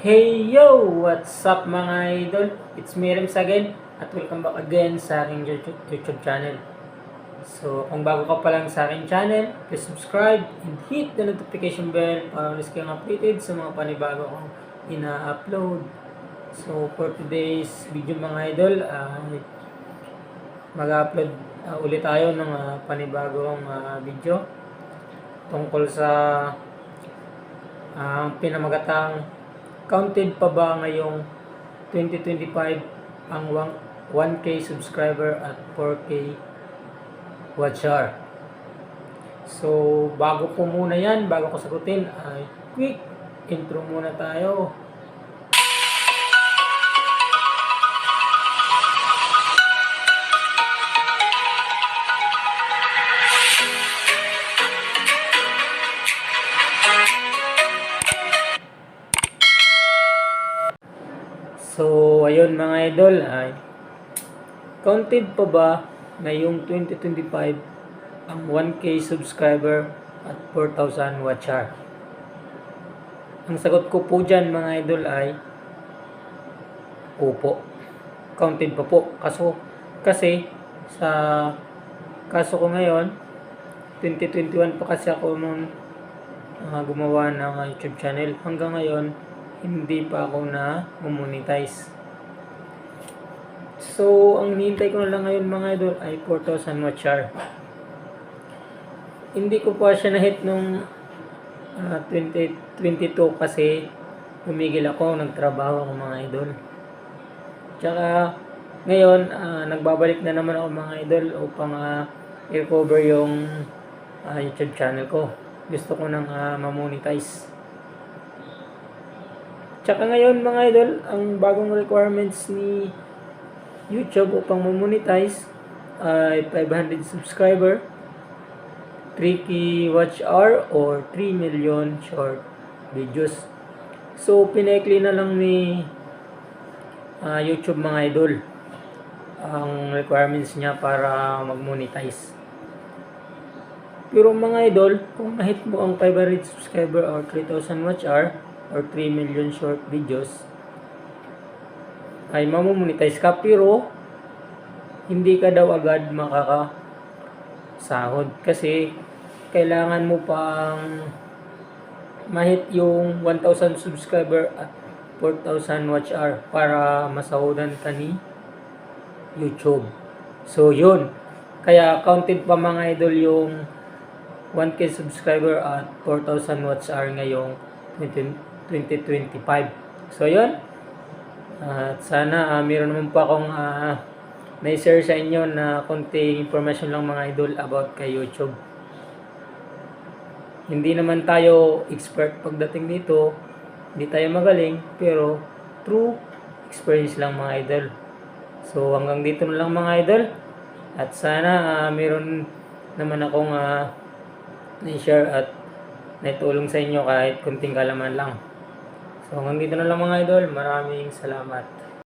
Hey yo! What's up mga idol? It's me Rems again at welcome back again sa aking YouTube channel. So kung bago ka pa lang sa aking channel, please subscribe and hit the notification bell para ulit kayong updated sa mga panibago kong ina-upload. So for today's video mga idol, mag-upload ulit tayo ng panibagong video tungkol sa pinamagatang counted pa ba ngayong 2025 ang 1K subscriber at 4K watch hour. So bago ko muna yan, bago ko sagutin, ay quick intro muna tayo. So, ayun mga idol, ay counted pa ba ngayong 2025 ang 1K subscriber at 4,000 watch hour? Ang sagot ko po dyan mga idol ay opo. Counted pa po. Kasi sa kaso ko ngayon, 2021 pa kasi ako nung gumawa ng YouTube channel. Hanggang ngayon, hindi pa ako na monetize. So, ang hinihintay ko na lang ngayon mga idol ay 4,000 watch hour. Hindi ko pa siya na-hit nung 2022 kasi tumigil ako, nagtrabaho ako mga idol. Tsaka ngayon, nagbabalik na naman ako mga idol upang i-cover yung YouTube channel ko. Gusto ko nang ma-monetize. Tsaka ngayon mga idol, ang bagong requirements ni YouTube upang ma-monetize ay 500 subscriber, 3K watch hour, or 3 million short videos. So, pinekli na lang ni YouTube mga idol ang requirements niya para mag-monetize. Pero mga idol, kung ma-hit mo ang 500 subscriber or 3,000 watch hour, or 3 million short videos, ay mamomonetize ka pero hindi ka daw agad makakasahod kasi kailangan mo pang ma-hit yung 1,000 subscriber at 4,000 watch hour para masahudan ka ni YouTube. So yun, kaya counted pa mga idol yung 1K subscriber at 4,000 watch hour ngayong 2025. So yun, at sana meron naman po akong na-share sa inyo na konting information lang mga idol about kay YouTube. Hindi naman tayo expert pagdating dito, hindi tayo magaling, pero true experience lang mga idol. So hanggang dito na lang mga idol, at sana meron naman akong na-share at naitulong sa inyo kahit kunting kalaman lang. So hanggang dito na lang mga idol, maraming salamat.